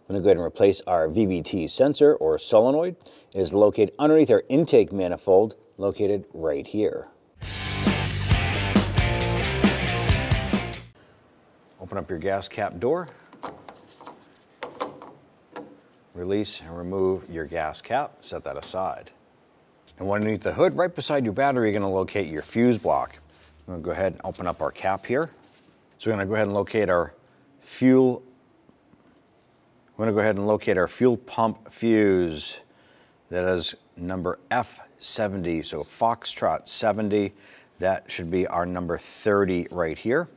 I'm going to go ahead and replace our VVT sensor or solenoid. It is located underneath our intake manifold, located right here. Open up your gas cap door. Release and remove your gas cap. Set that aside. And underneath the hood, right beside your battery, you're going to locate your fuse block. I'm going to go ahead and open up our cap here. So we're going to go ahead and locate our fuel. We're going to go ahead and locate our fuel pump fuse. That is number F70, so Foxtrot 70. That should be our number 30 right here.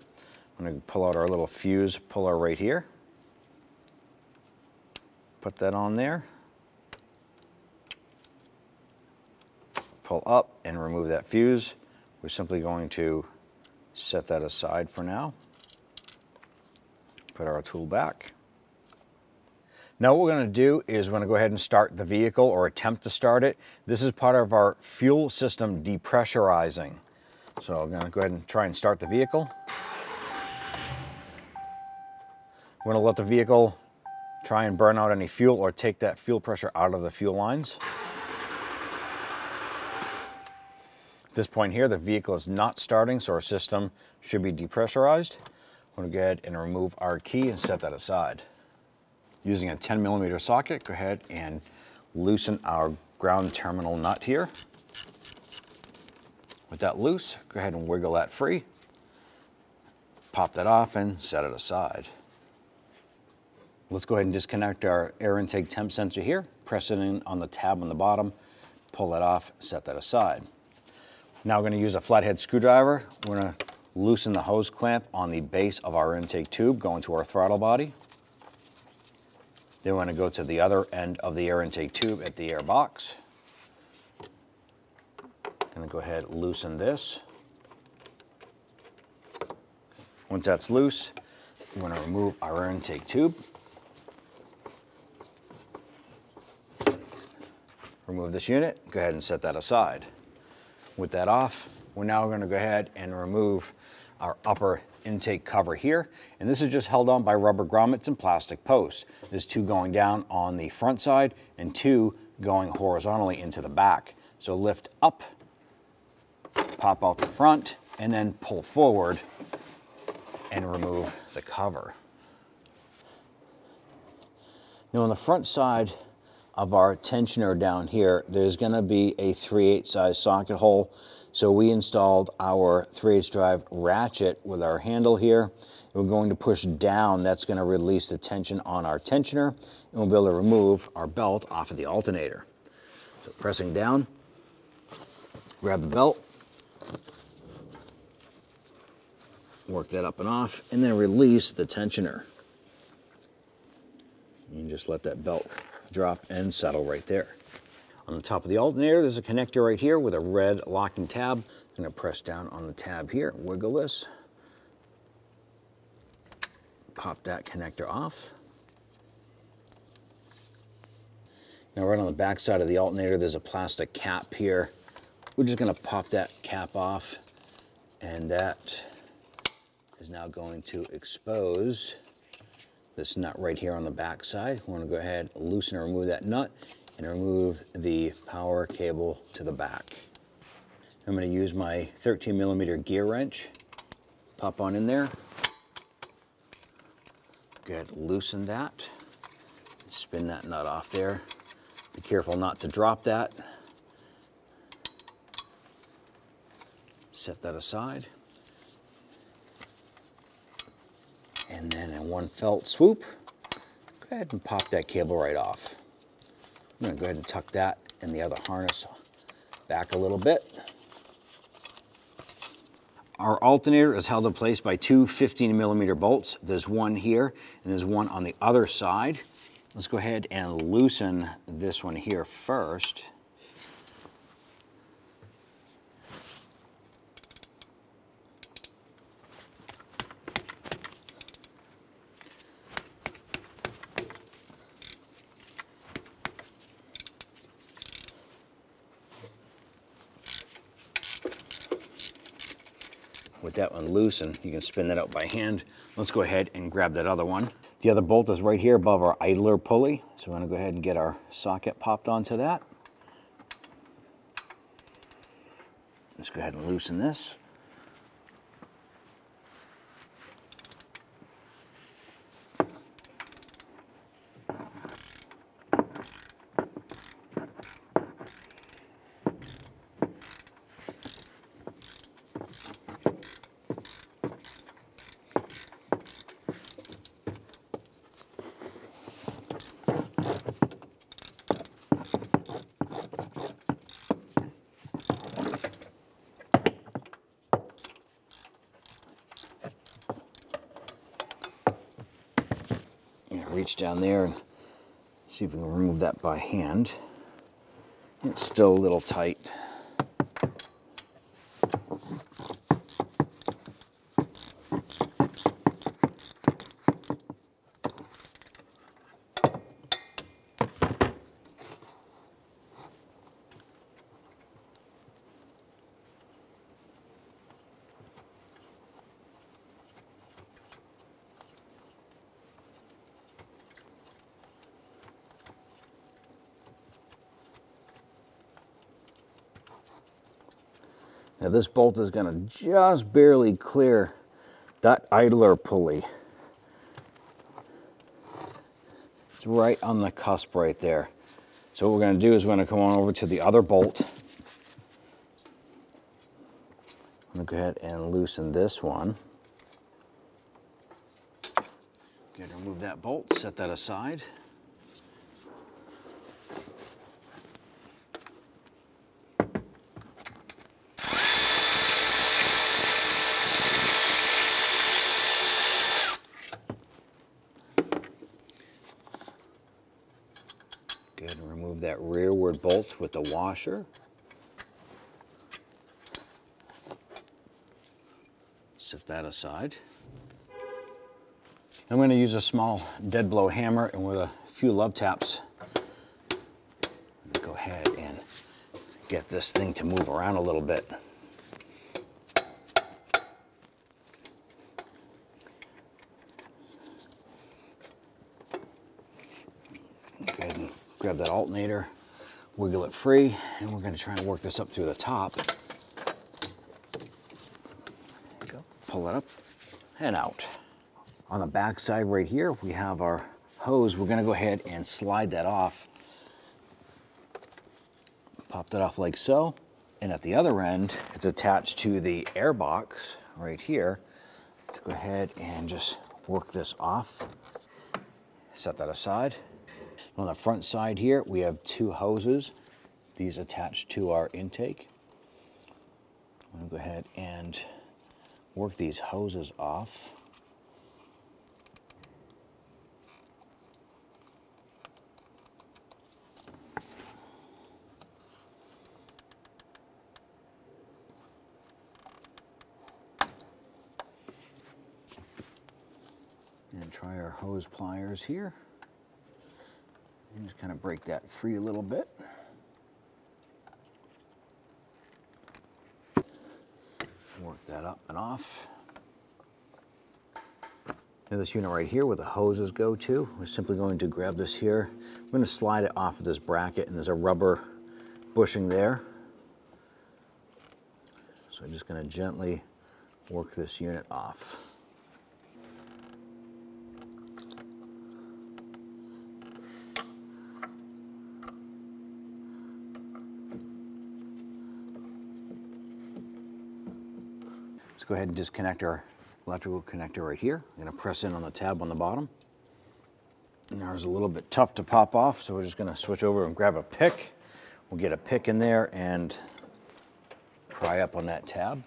I'm going to pull out our little fuse puller right here. Put that on there. Pull up and remove that fuse. We're simply going to set that aside for now. Put our tool back. Now what we're going to do is we're going to go ahead and start the vehicle or attempt to start it. This is part of our fuel system depressurizing. So I'm going to go ahead and try and start the vehicle. We're going to let the vehicle try and burn out any fuel or take that fuel pressure out of the fuel lines. At this point here, the vehicle is not starting, so our system should be depressurized. I'm going to go ahead and remove our key and set that aside. Using a 10mm socket, go ahead and loosen our ground terminal nut here. With that loose, go ahead and wiggle that free. Pop that off and set it aside. Let's go ahead and disconnect our air intake temp sensor here. Press it in on the tab on the bottom, pull that off, set that aside. Now we're going to use a flathead screwdriver. We're going to loosen the hose clamp on the base of our intake tube going to our throttle body. Then we're going to go to the other end of the air intake tube at the air box. Going to go ahead and loosen this. Once that's loose, we're going to remove our air intake tube. Remove this unit, go ahead and set that aside. With that off, we're now going to go ahead and remove our upper intake cover here. And this is just held on by rubber grommets and plastic posts. There's two going down on the front side and two going horizontally into the back. So lift up, pop out the front, and then pull forward and remove the cover. Now on the front side of our tensioner down here, there's going to be a 3/8 size socket hole. So we installed our 3/8 drive ratchet with our handle here. We're going to push down. That's going to release the tension on our tensioner, and we'll be able to remove our belt off of the alternator. So pressing down, grab the belt, work that up and off, and then release the tensioner. And just let that belt drop and settle right there. On the top of the alternator, there's a connector right here with a red locking tab. I'm going to press down on the tab here, wiggle this, pop that connector off. Now right on the back side of the alternator, there's a plastic cap here. We're just going to pop that cap off, and that is now going to expose this nut right here on the back side. We want to go ahead, loosen and remove that nut and remove the power cable to the back. I'm going to use my 13mm gear wrench. Pop on in there. Go ahead, loosen that. Spin that nut off there. Be careful not to drop that. Set that aside. And then in one felt swoop, go ahead and pop that cable right off. I'm going to go ahead and tuck that and the other harness back a little bit. Our alternator is held in place by two 15mm bolts. There's one here and there's one on the other side. Let's go ahead and loosen this one here first. With that one loose, and you can spin that out by hand. Let's go ahead and grab that other one. The other bolt is right here above our idler pulley. So we're going to go ahead and get our socket popped onto that. Let's go ahead and loosen this. Reach down there and see if we can remove that by hand. It's still a little tight. Now this bolt is going to just barely clear that idler pulley. It's right on the cusp right there. So what we're going to do is we're going to come on over to the other bolt. I'm going to go ahead and loosen this one. Going to remove that bolt, set that aside. Go ahead and remove that rearward bolt with the washer. Set that aside. I'm going to use a small dead blow hammer and with a few love taps, go ahead and get this thing to move around a little bit. Go ahead and grab that alternator, wiggle it free, and we're going to try and work this up through the top. There you go. Pull it up and out. On the back side right here, we have our hose. We're going to go ahead and slide that off. Pop that off like so. And at the other end, it's attached to the air box right here. Let's go ahead and just work this off. Set that aside. On the front side here, we have two hoses. These attached to our intake. I'm going to go ahead and work these hoses off. And try our hose pliers here. And just kind of break that free a little bit. Work that up and off. Now this unit right here where the hoses go to, we're simply going to grab this here. I'm going to slide it off of this bracket, and there's a rubber bushing there. So I'm just going to gently work this unit off. Let's go ahead and disconnect our electrical connector right here. I'm going to press in on the tab on the bottom. And there's a little bit tough to pop off, so we're just going to switch over and grab a pick. We'll get a pick in there and pry up on that tab.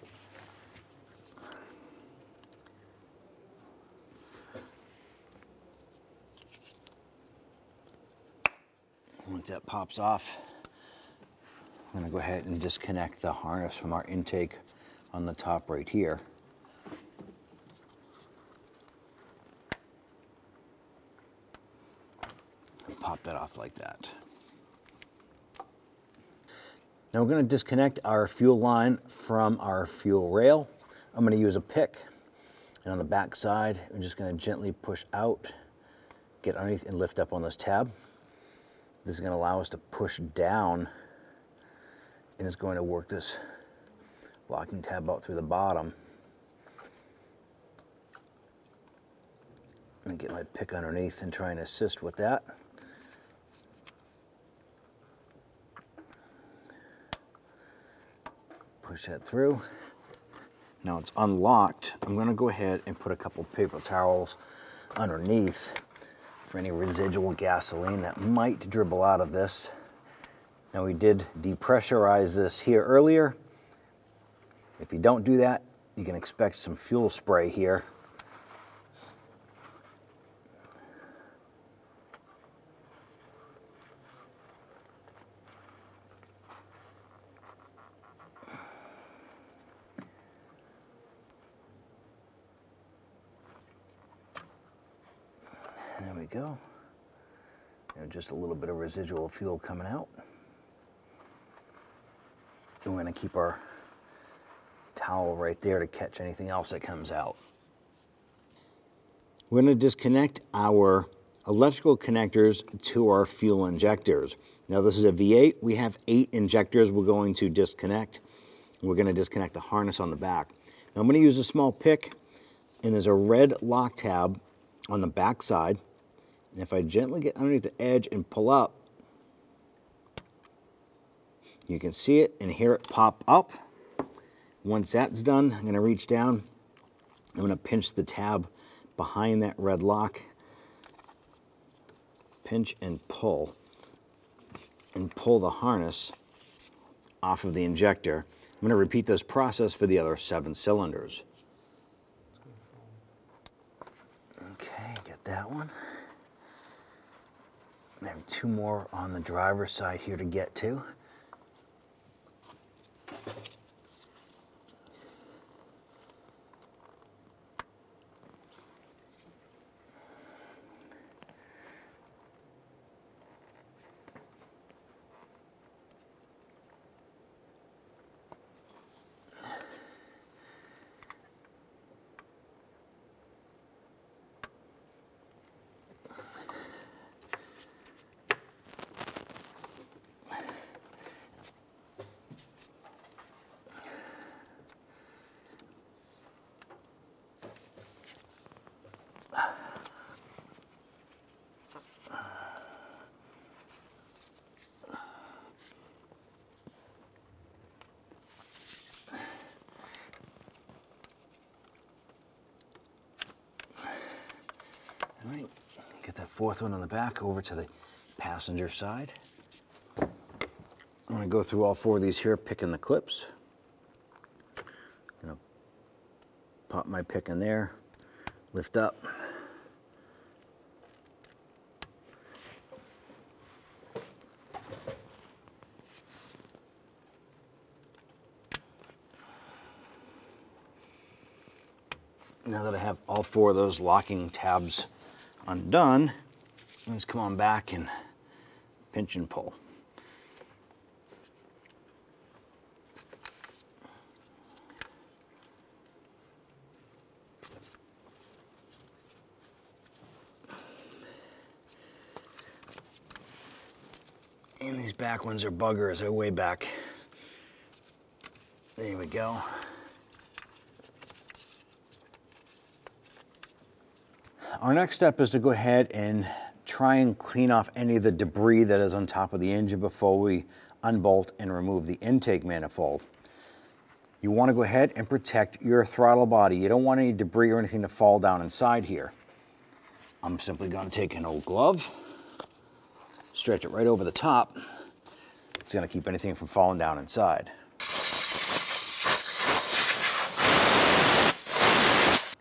Once that pops off, I'm going to go ahead and disconnect the harness from our intake on the top right here. And pop that off like that. Now we're going to disconnect our fuel line from our fuel rail. I'm going to use a pick, and on the back side, I'm just going to gently push out get underneath and lift up on this tab. This is going to allow us to push down, and it's going to work this locking tab out through the bottom. I'm going to get my pick underneath and try and assist with that. Push that through. Now it's unlocked. I'm going to go ahead and put a couple paper towels underneath for any residual gasoline that might dribble out of this. Now we did depressurize this here earlier. If you don't do that, you can expect some fuel spray here. There we go. And just a little bit of residual fuel coming out. And we're going to keep our towel right there to catch anything else that comes out. We're going to disconnect our electrical connectors to our fuel injectors. Now this is a V8. We have 8 injectors we're going to disconnect. We're going to disconnect the harness on the back. Now I'm going to use a small pick, and there's a red lock tab on the back side. And if I gently get underneath the edge and pull up, you can see it and hear it pop up. Once that's done, I'm going to reach down. I'm going to pinch the tab behind that red lock. Pinch and pull the harness off of the injector. I'm going to repeat this process for the other 7 cylinders. Okay, get that one. I have 2 more on the driver's side here to get to. All right, get that 4th one on the back over to the passenger side. I'm going to go through all 4 of these here, picking the clips. I'm going to pop my pick in there, lift up. Now that I have all 4 of those locking tabs undone, let's come on back and pinch and pull. And these back ones are buggers, they're way back. There we go. Our next step is to go ahead and try and clean off any of the debris that is on top of the engine before we unbolt and remove the intake manifold. You want to go ahead and protect your throttle body. You don't want any debris or anything to fall down inside here. I'm simply going to take an old glove, stretch it right over the top. It's going to keep anything from falling down inside.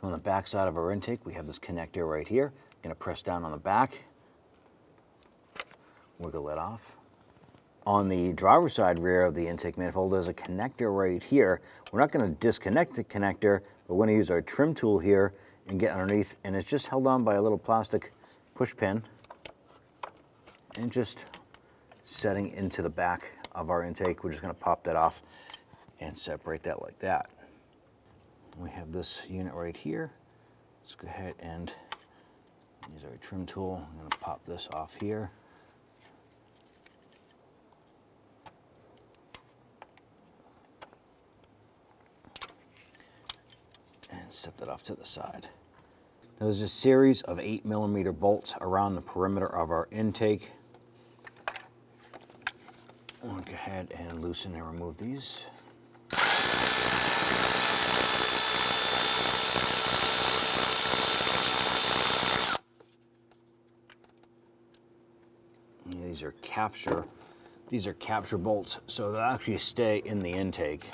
On the back side of our intake, we have this connector right here. I'm going to press down on the back, wiggle it off. On the driver's side rear of the intake manifold, there's a connector right here. We're not going to disconnect the connector, but we're going to use our trim tool here and get underneath, and it's just held on by a little plastic push pin and just setting into the back of our intake. We're just going to pop that off and separate that like that. We have this unit right here. Let's go ahead and Use our trim tool. I'm going to pop this off here. And set that off to the side. Now there's a series of 8mm bolts around the perimeter of our intake. I'll go ahead and loosen and remove these. These are capture bolts, so they'll actually stay in the intake.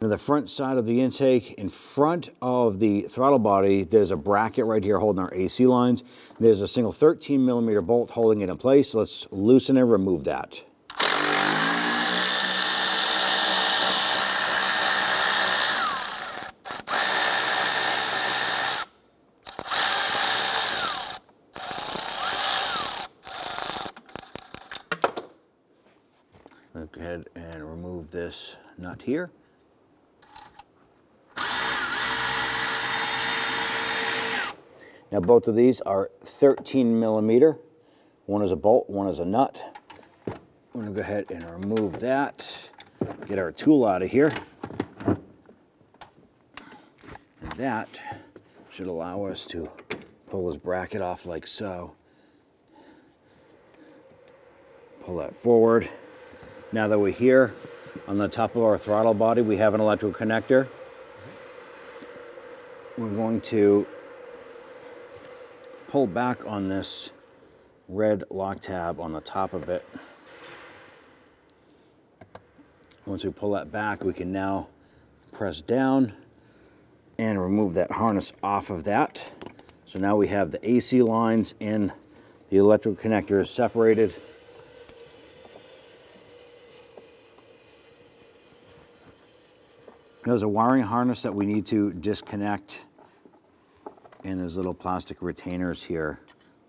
Now the front side of the intake, in front of the throttle body, there's a bracket right here holding our AC lines. There's a single 13mm bolt holding it in place. So let's loosen and remove that. I'll go ahead and remove this nut here. Now both of these are 13mm. One is a bolt, one is a nut. I'm going to go ahead and remove that. Get our tool out of here. And that should allow us to pull this bracket off like so. Pull that forward. Now that we're here on the top of our throttle body, we have an electrical connector. We're going to pull back on this red lock tab on the top of it. Once we pull that back, we can now press down and remove that harness off of that. So now we have the AC lines and the electrical connectors separated. There's a wiring harness that we need to disconnect, and there's little plastic retainers here.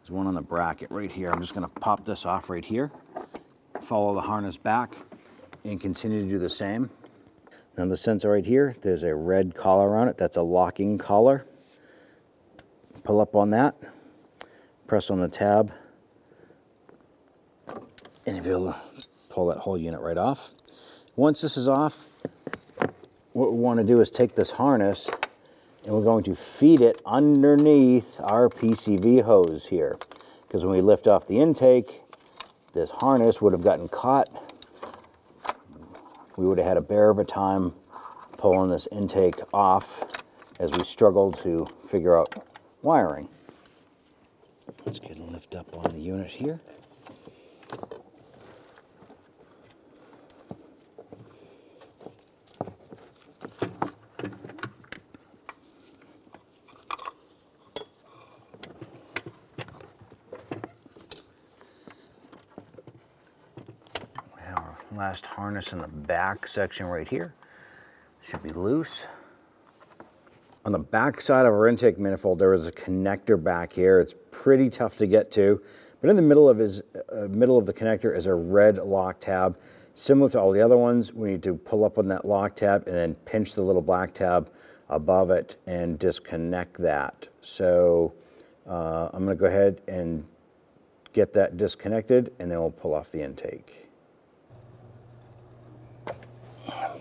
There's one on the bracket right here. I'm just going to pop this off right here, follow the harness back, and continue to do the same. Now the sensor right here, there's a red collar on it. That's a locking collar. Pull up on that. press on the tab, and you'll be able to pull that whole unit right off. Once this is off, what we want to do is take this harness and we're going to feed it underneath our PCV hose here. Because when we lift off the intake, this harness would have gotten caught. We would have had a bear of a time pulling this intake off as we struggled to figure out wiring. Let's get a lift up on the unit here. Last harness in the back section right here should be loose. On the back side of our intake manifold, there is a connector back here. It's pretty tough to get to, but in the middle of the connector is a red lock tab. Similar to all the other ones, we need to pull up on that lock tab and then pinch the little black tab above it and disconnect that. So I'm going to go ahead and get that disconnected, and then we'll pull off the intake.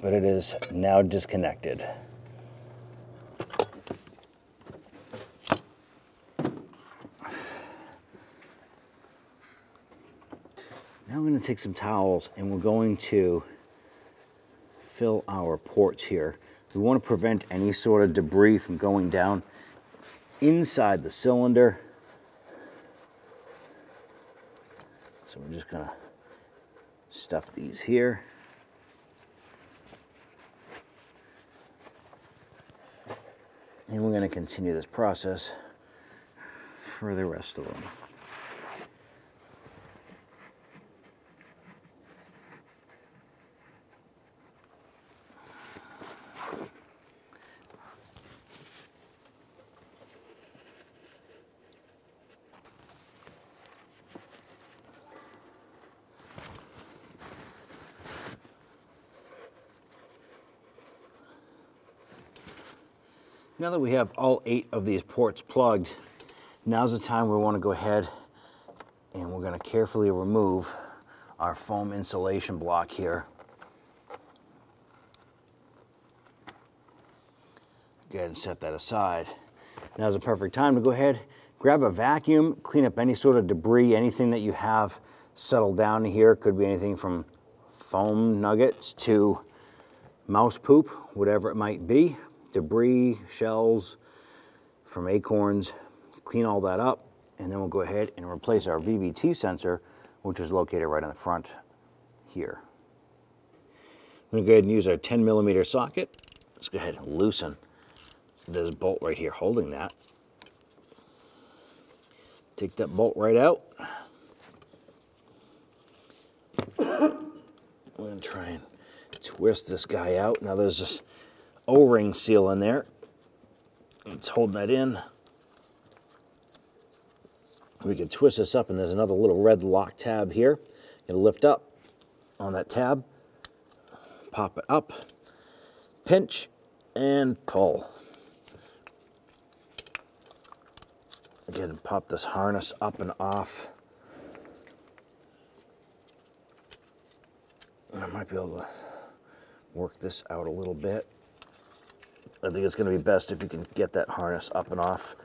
But it is now disconnected. Now I'm going to take some towels and we're going to fill our ports here. We want to prevent any sort of debris from going down inside the cylinder. So we're just going to stuff these here. And we're going to continue this process for the rest of them. Now that we have all 8 of these ports plugged, now's the time we want to go ahead and we're going to carefully remove our foam insulation block here. Go ahead and set that aside. Now's the perfect time to go ahead, grab a vacuum, clean up any sort of debris, anything that you have settled down here. Could be anything from foam nuggets to mouse poop, whatever it might be. Debris, shells from acorns, clean all that up, and then we'll go ahead and replace our VVT sensor, which is located right on the front here. I'm gonna go ahead and use our 10mm socket. Let's go ahead and loosen this bolt right here holding that. Take that bolt right out. I'm gonna try and twist this guy out. Now there's this O-ring seal in there. It's holding that in. We can twist this up, and there's another little red lock tab here. It'll lift up on that tab, pop it up, pinch, and pull. Again, and pop this harness up and off. And I might be able to work this out a little bit. I think it's going to be best if you can get that harness up and off.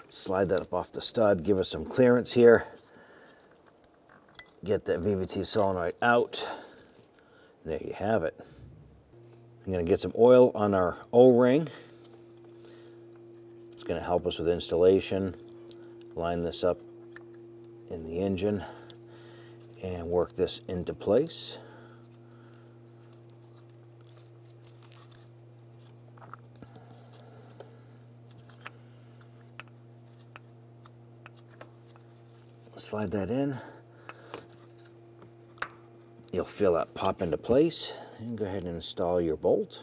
Slide that up off the stud, give us some clearance here. Get that VVT solenoid out. There you have it. I'm going to get some oil on our O-ring. It's going to help us with installation. Line this up in the engine and work this into place. Slide that in. You'll feel that pop into place, and go ahead and install your bolt.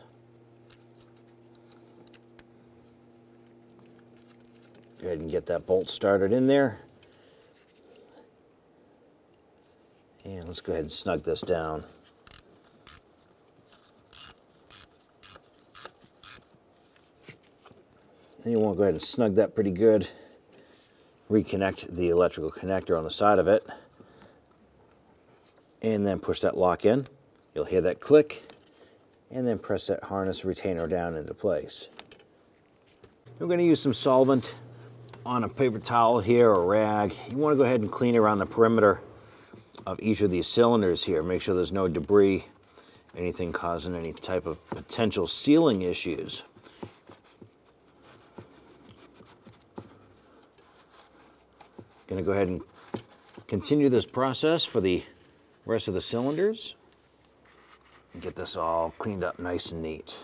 Go ahead and get that bolt started in there. And let's go ahead and snug this down. Then you want to go ahead and snug that pretty good. reconnect the electrical connector on the side of it, and then push that lock in. You'll hear that click, and then press that harness retainer down into place. We're going to use some solvent on a paper towel here or rag. You want to go ahead and clean around the perimeter of each of these cylinders here. Make sure there's no debris, anything causing any type of potential sealing issues. Going to go ahead and continue this process for the rest of the cylinders and get this all cleaned up nice and neat.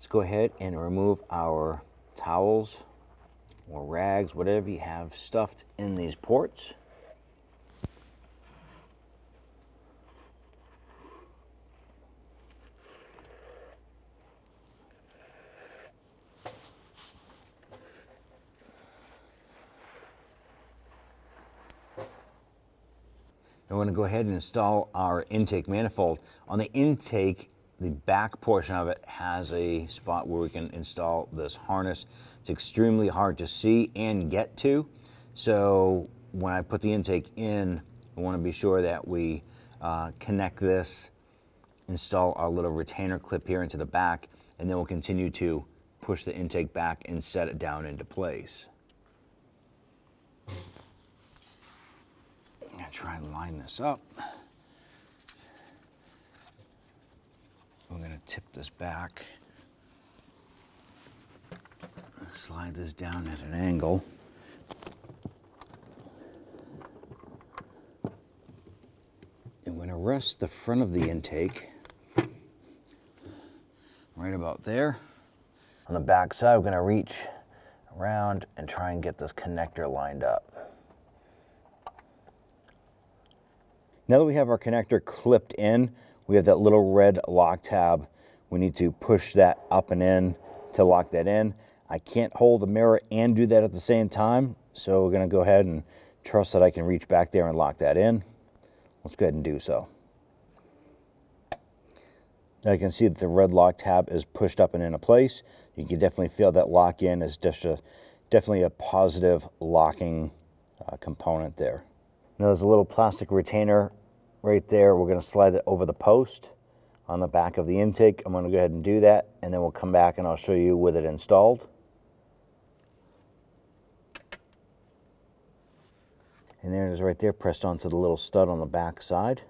Let's go ahead and remove our towels or rags, whatever you have stuffed in these ports. And we're going to go ahead and install our intake manifold. On the intake, the back portion of it has a spot where we can install this harness. It's extremely hard to see and get to. So when I put the intake in, I want to be sure that we connect this, install our little retainer clip here into the back, and then we'll continue to push the intake back and set it down into place. I'm going to try and line this up. We're going to tip this back, slide this down at an angle. And we're going to rest the front of the intake right about there. On the back side, we're going to reach around and try and get this connector lined up. Now that we have our connector clipped in, we have that little red lock tab. We need to push that up and in to lock that in. I can't hold the mirror and do that at the same time, so we're going to go ahead and trust that I can reach back there and lock that in. Let's go ahead and do so. Now you can see that the red lock tab is pushed up and into place. You can definitely feel that lock in is just definitely a positive locking component there. Now there's a little plastic retainer right there. We're going to slide it over the post on the back of the intake. I'm going to go ahead and do that, and then we'll come back and I'll show you with it installed. And there it is right there, pressed onto the little stud on the back side.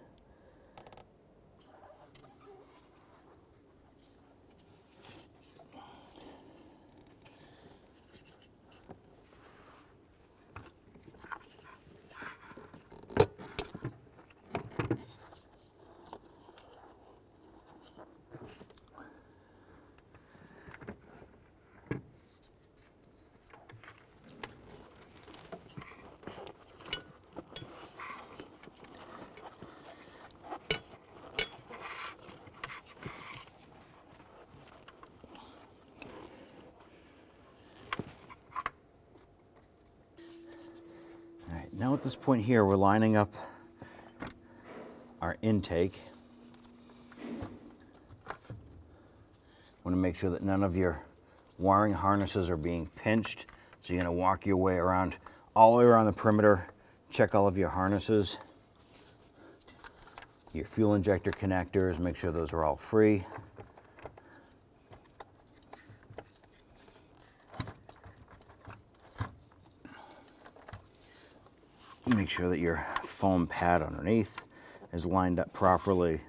Now at this point here, we're lining up our intake. Want to make sure that none of your wiring harnesses are being pinched. So you're going to walk your way around, all the way around the perimeter, check all of your harnesses, your fuel injector connectors, make sure those are all free. Make sure that your foam pad underneath is lined up properly.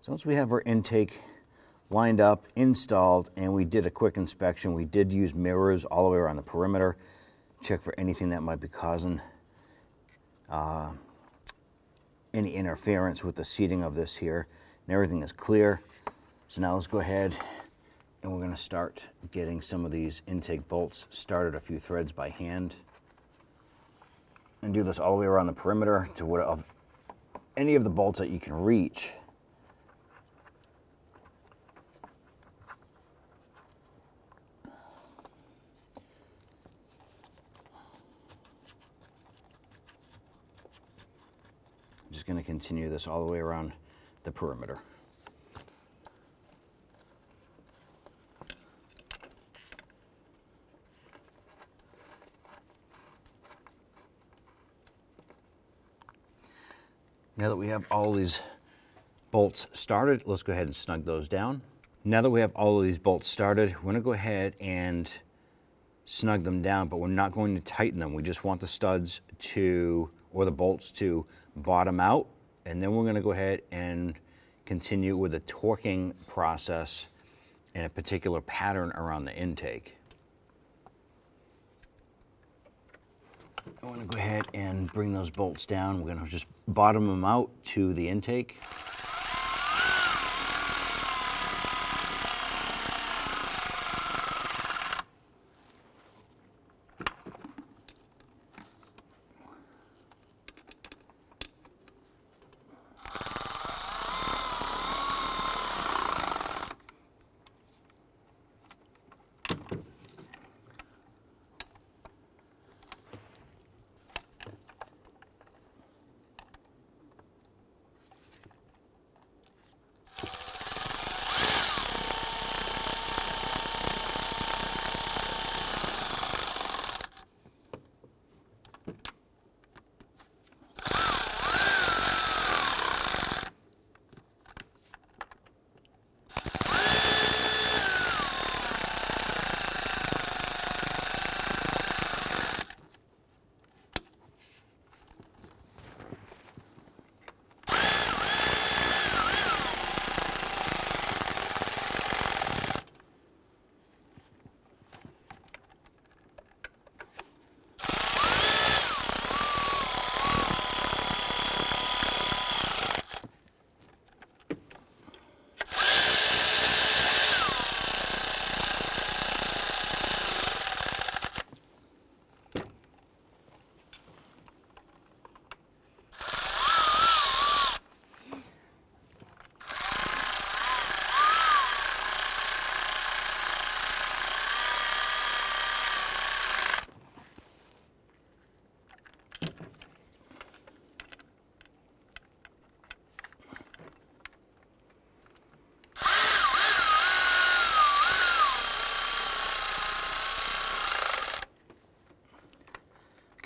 So once we have our intake lined up, installed, and we did a quick inspection, we did use mirrors all the way around the perimeter, check for anything that might be causing any interference with the seating of this here, and everything is clear. So now let's go ahead and we're going to start getting some of these intake bolts started, a few threads by hand, and do this all the way around the perimeter to any of the bolts that you can reach. Just going to continue this all the way around the perimeter. Now that we have all these bolts started, let's go ahead and snug those down. Now that we have all of these bolts started, we're going to go ahead and snug them down, but we're not going to tighten them. We just want the studs to, or the bolts to, bottom out, and then we're going to go ahead and continue with the torquing process in a particular pattern around the intake. I want to go ahead and bring those bolts down. We're going to just bottom them out to the intake.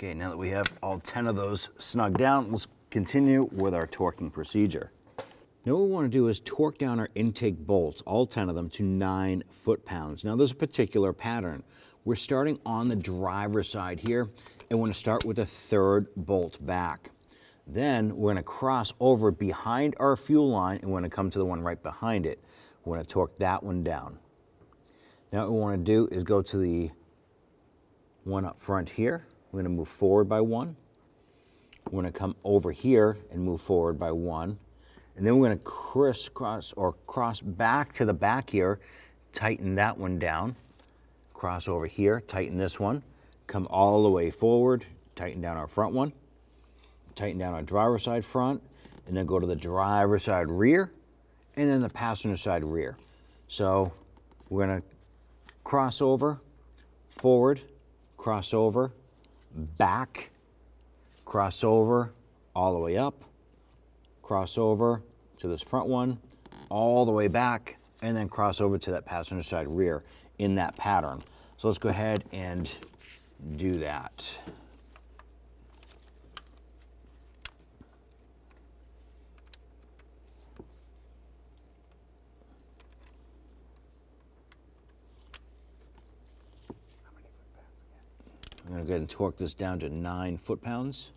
Okay, now that we have all 10 of those snug down, let's continue with our torquing procedure. Now what we want to do is torque down our intake bolts, all 10 of them, to 9 foot-pounds. Now there's a particular pattern. We're starting on the driver's side here, and we're going to start with the third bolt back. Then we're going to cross over behind our fuel line, and we're going to come to the one right behind it. We're going to torque that one down. Now what we want to do is go to the one up front here. We're going to move forward by 1. We're going to come over here and move forward by 1. And then we're going to crisscross or cross back to the back here, tighten that one down, cross over here, tighten this one, come all the way forward, tighten down our front one, tighten down our driver's side front, and then go to the driver's side rear, and then the passenger side rear. So we're gonna cross over, forward, cross over, back, cross over, all the way up, cross over to this front one, all the way back, and then cross over to that passenger side rear in that pattern. So let's go ahead and do that. I'm going to go ahead and torque this down to 9 foot-pounds.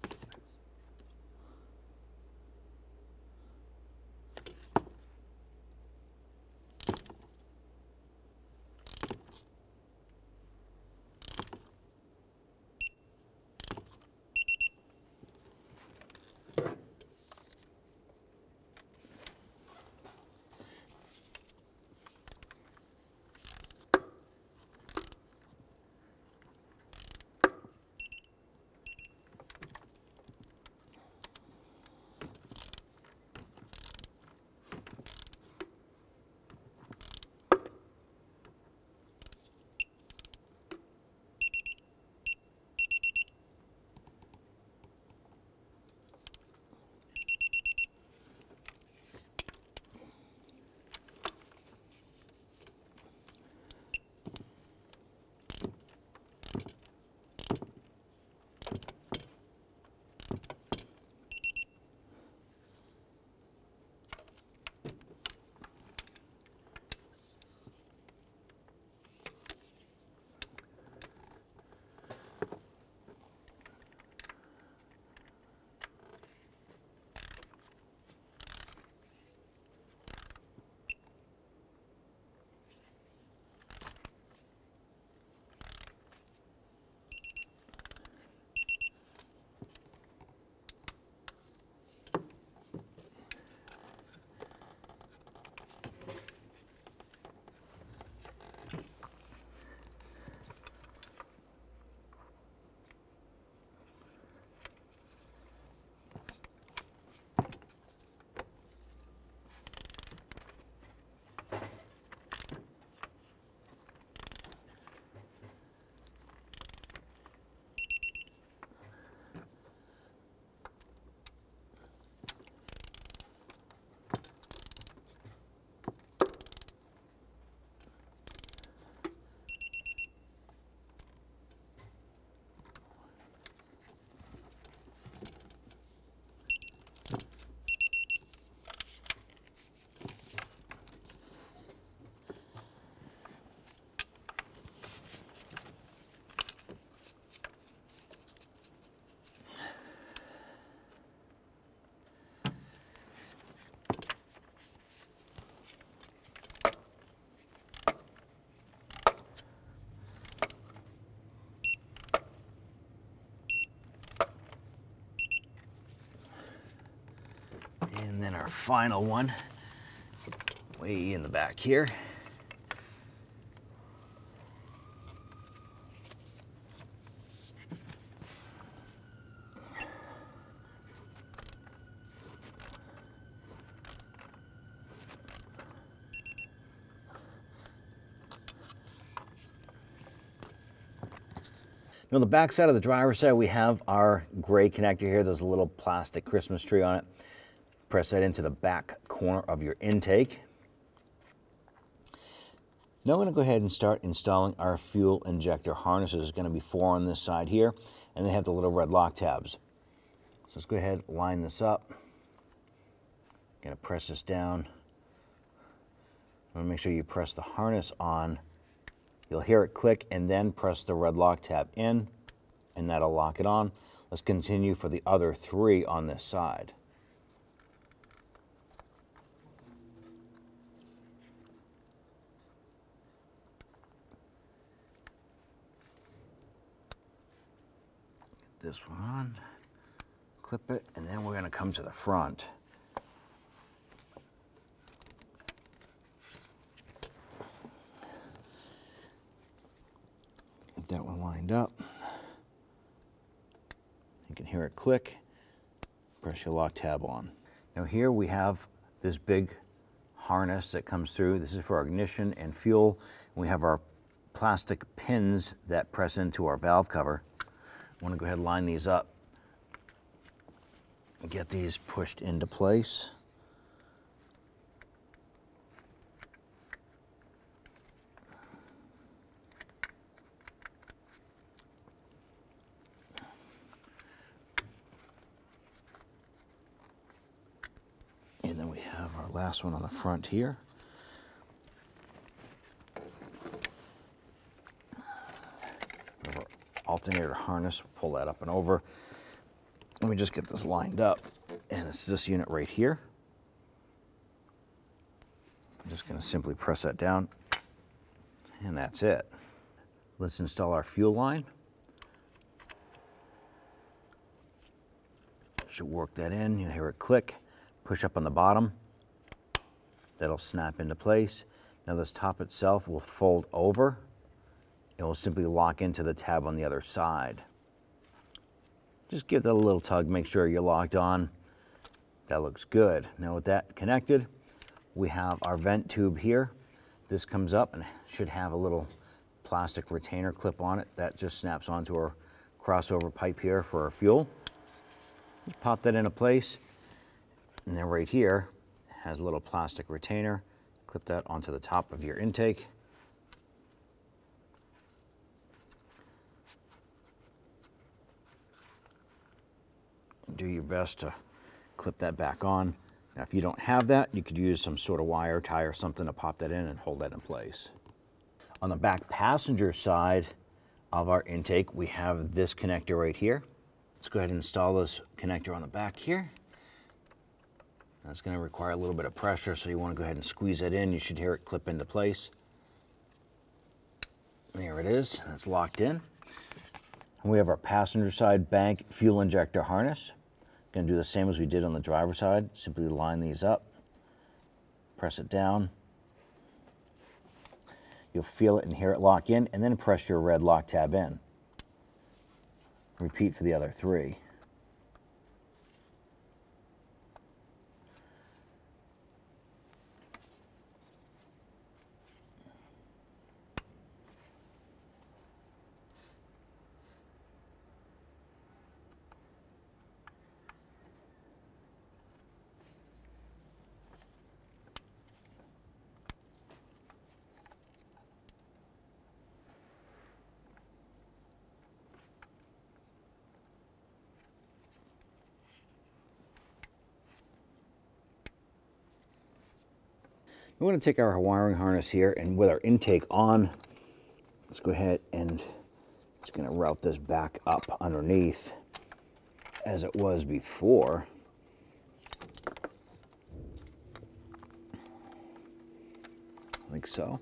And then our final one, way in the back here. Now, on the back side of the driver's side, we have our gray connector here. There's a little plastic Christmas tree on it. Press that into the back corner of your intake. Now we're going to go ahead and start installing our fuel injector harnesses. There's going to be 4 on this side here, and they have the little red lock tabs. So let's go ahead and line this up. Going to press this down. I'm going to make sure you press the harness on. You'll hear it click, and then press the red lock tab in, and that'll lock it on. Let's continue for the other 3 on this side. This one on, clip it, and then we're going to come to the front. Get that one lined up. You can hear it click. Press your lock tab on. Now here we have this big harness that comes through. This is for our ignition and fuel. We have our plastic pins that press into our valve cover. I want to go ahead and line these up and get these pushed into place. And then we have our last one on the front here. Our alternator harness, we'll pull that up and over. Let me just get this lined up. And it's this unit right here. I'm just going to simply press that down. And that's it. Let's install our fuel line. Should work that in. You'll hear it click. Push up on the bottom. That'll snap into place. Now this top itself will fold over. It will simply lock into the tab on the other side. Just give that a little tug, make sure you're locked on. That looks good. Now with that connected, we have our vent tube here. This comes up and should have a little plastic retainer clip on it. That just snaps onto our crossover pipe here for our fuel. Just pop that into place. And then right here has a little plastic retainer. Clip that onto the top of your intake. Do your best to clip that back on. Now if you don't have that, you could use some sort of wire tie or something to pop that in and hold that in place. On the back passenger side of our intake, we have this connector right here. Let's go ahead and install this connector on the back here. That's going to require a little bit of pressure, so you want to go ahead and squeeze it in. You should hear it clip into place. There it is. That's locked in. And we have our passenger side bank fuel injector harness. Going to do the same as we did on the driver's side. Simply line these up, press it down. You'll feel it and hear it lock in, and then press your red lock tab in. Repeat for the other three. We want to take our wiring harness here, and with our intake on, let's go ahead and it's going to route this back up underneath as it was before. Like so.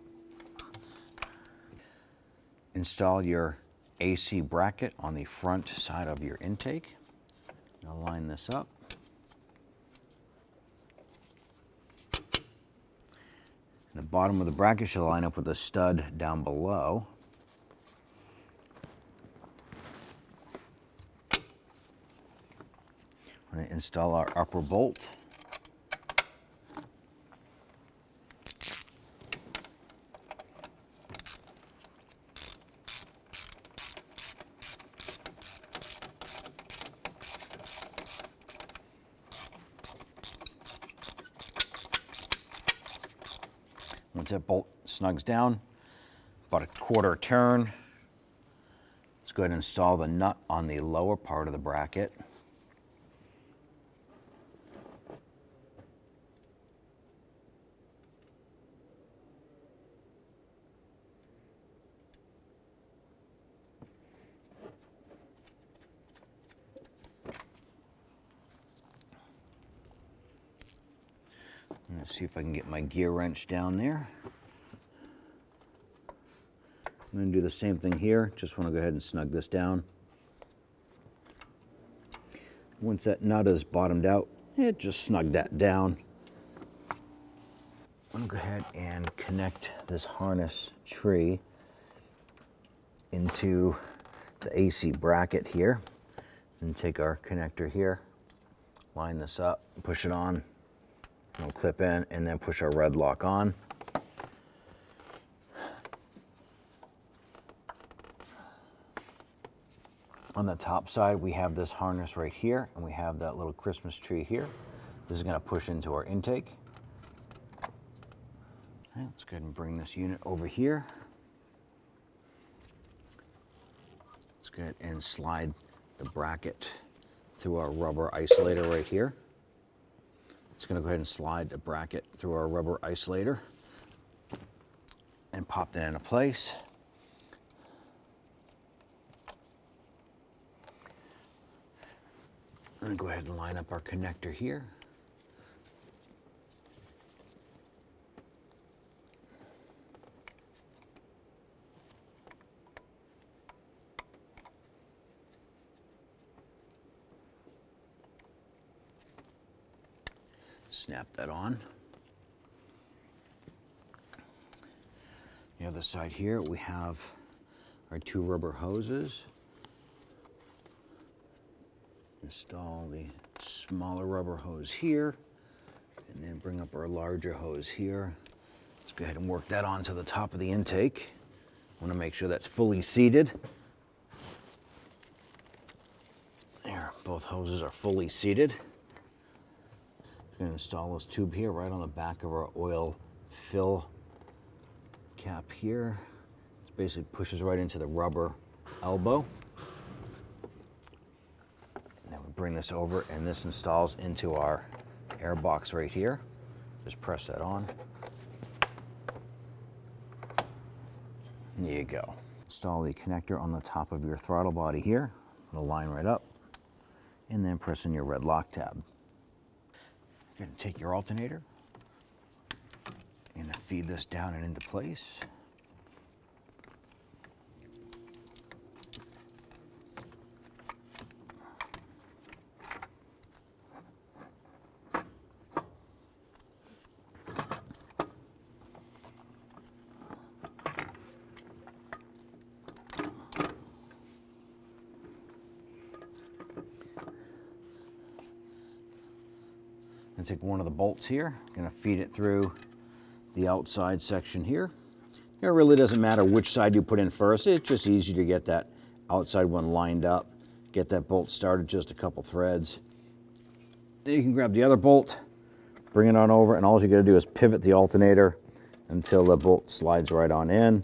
Install your AC bracket on the front side of your intake. Now line this up. The bottom of the bracket should line up with the stud down below. We're going to install our upper bolt. Once that bolt snugs down, about a quarter turn, let's go ahead and install the nut on the lower part of the bracket. Let's see if I can get my gear wrench down there. I'm going to do the same thing here. Just want to go ahead and snug this down. Once that nut is bottomed out, it just snug that down. I'm going to go ahead and connect this harness tree into the AC bracket here, and take our connector here, line this up, push it on, it'll clip in, and then push our red lock on. On the top side, we have this harness right here, and we have that little Christmas tree here. This is going to push into our intake. Okay, let's go ahead and bring this unit over here. Let's go ahead and slide the bracket through our rubber isolator right here. It's going to go ahead and slide the bracket through our rubber isolator and pop that into place. I'm going to go ahead and line up our connector here. Snap that on. The other side here, we have our 2 rubber hoses. Install the smaller rubber hose here, and then bring up our larger hose here. Let's go ahead and work that onto the top of the intake. I want to make sure that's fully seated. There, both hoses are fully seated. I'm going to install this tube here right on the back of our oil fill cap here. It basically pushes right into the rubber elbow. Bring this over, and this installs into our air box right here. Just press that on. There you go. Install the connector on the top of your throttle body here. It'll line right up, and then press in your red lock tab. You're going to take your alternator and feed this down and into place. And take one of the bolts here, gonna feed it through the outside section here. It really doesn't matter which side you put in first. It's just easy to get that outside one lined up, get that bolt started, just a couple threads. Then you can grab the other bolt, bring it on over, and all you gotta do is pivot the alternator until the bolt slides right on in.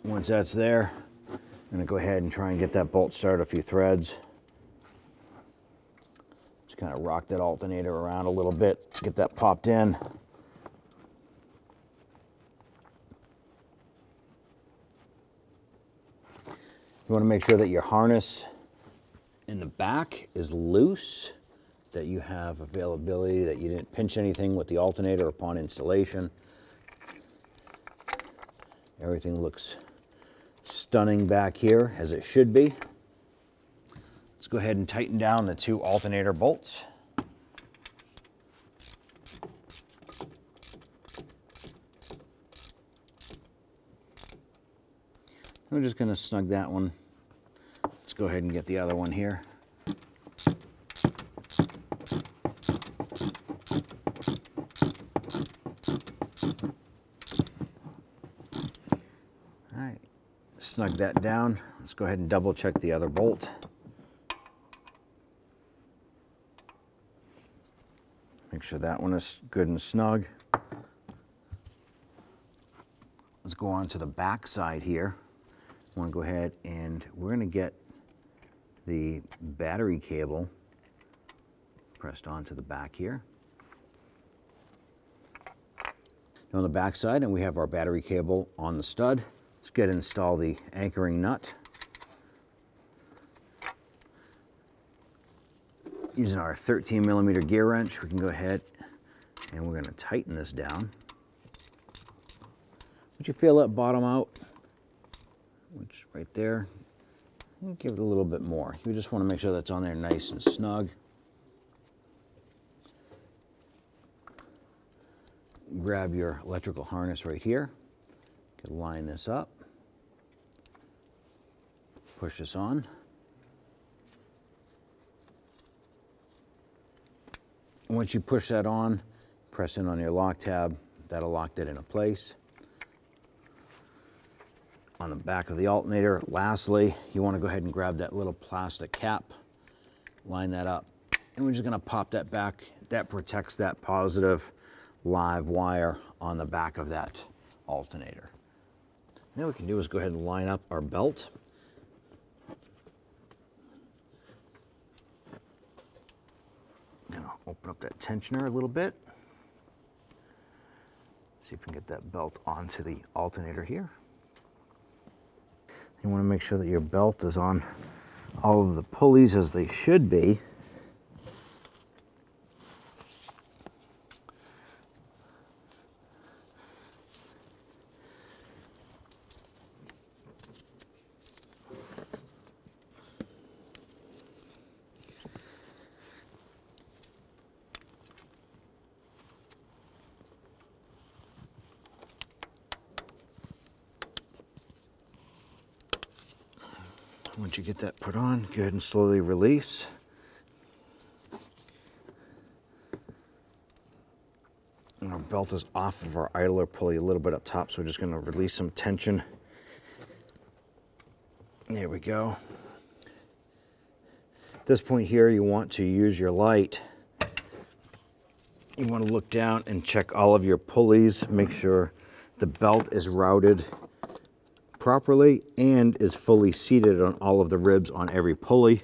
Once that's there, I'm gonna go ahead and try and get that bolt started a few threads. Just kind of rock that alternator around a little bit, get that popped in. You want to make sure that your harness in the back is loose, that you have availability, that you didn't pinch anything with the alternator upon installation. Everything looks stunning back here, as it should be. Let's go ahead and tighten down the 2 alternator bolts. We're just going to snug that one. Let's go ahead and get the other one here. All right, snug that down. Let's go ahead and double check the other bolt. Make sure that one is good and snug. Let's go on to the back side here. I want to go ahead and we're going to get the battery cable pressed onto the back here. Now on the back side, and we have our battery cable on the stud. Let's go ahead and install the anchoring nut. Using our 13mm gear wrench, we can go ahead and we're going to tighten this down. Would you feel that bottom out? Which right there, give it a little bit more. You just want to make sure that's on there nice and snug. Grab your electrical harness right here. You can line this up. Push this on. Once you push that on, press in on your lock tab. That'll lock that into place. On the back of the alternator, lastly, you want to go ahead and grab that little plastic cap, line that up, and we're just going to pop that back. That protects that positive live wire on the back of that alternator. Now what we can do is go ahead and line up our belt. I'm going to open up that tensioner a little bit. See if we can get that belt onto the alternator here. You want to make sure that your belt is on all of the pulleys as they should be. Once you get that put on, go ahead and slowly release. And our belt is off of our idler pulley a little bit up top, so we're just going to release some tension. There we go. At this point here, you want to use your light. You want to look down and check all of your pulleys, make sure the belt is routed properly and is fully seated on all of the ribs on every pulley,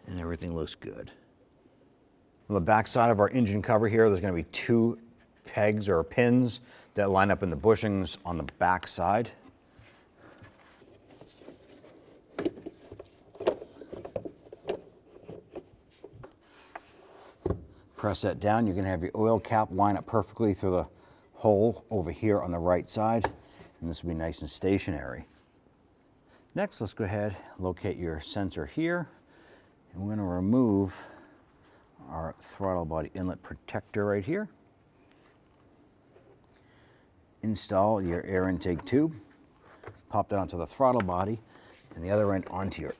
and everything looks good. On the back side of our engine cover here, there's going to be 2 pegs or pins that line up in the bushings on the back side. Press that down. You're going to have your oil cap line up perfectly through the hole over here on the right side. And this will be nice and stationary. Next, let's go ahead, locate your sensor here, and we're going to remove our throttle body inlet protector right here. Install your air intake tube, pop that onto the throttle body, and the other end onto your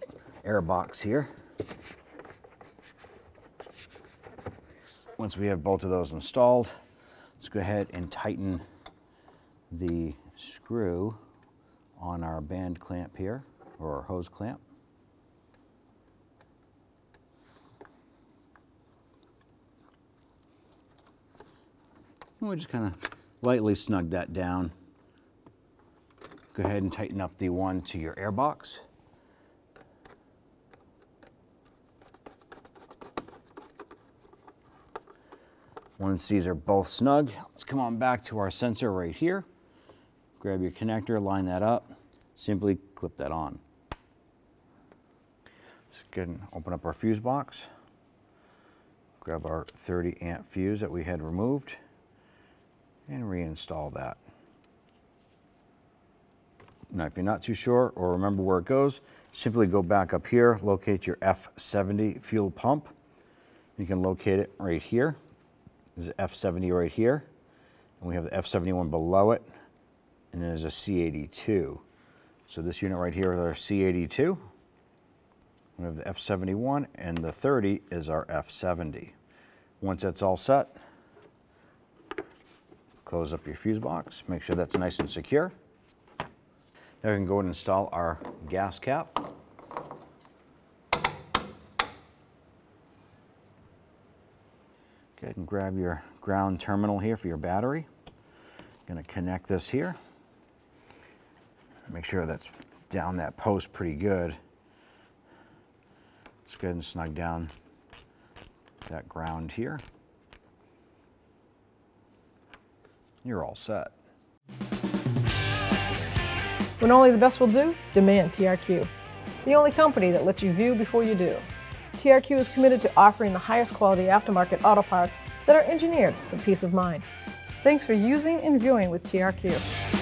air box here. Once we have both of those installed, let's go ahead and tighten the screw on our band clamp here, or our hose clamp. And we'll just kind of lightly snug that down. Go ahead and tighten up the one to your air box. Once these are both snug, let's come on back to our sensor right here. Grab your connector, line that up, simply clip that on. Let's go ahead and open up our fuse box. Grab our 30 amp fuse that we had removed and reinstall that. Now, if you're not too sure or remember where it goes, simply go back up here, locate your F70 fuel pump. You can locate it right here. There's an F70 right here, and we have the F71 below it, and then there's a C82. So this unit right here is our C82. We have the F71, and the 30 is our F70. Once that's all set, close up your fuse box, make sure that's nice and secure. Now we can go and install our gas cap. Go ahead and grab your ground terminal here for your battery. Going to connect this here. Make sure that's down that post pretty good. Let's go ahead and snug down that ground here. You're all set. When only the best will do, demand TRQ. The only company that lets you view before you do. TRQ is committed to offering the highest quality aftermarket auto parts that are engineered for peace of mind. Thanks for using and viewing with TRQ.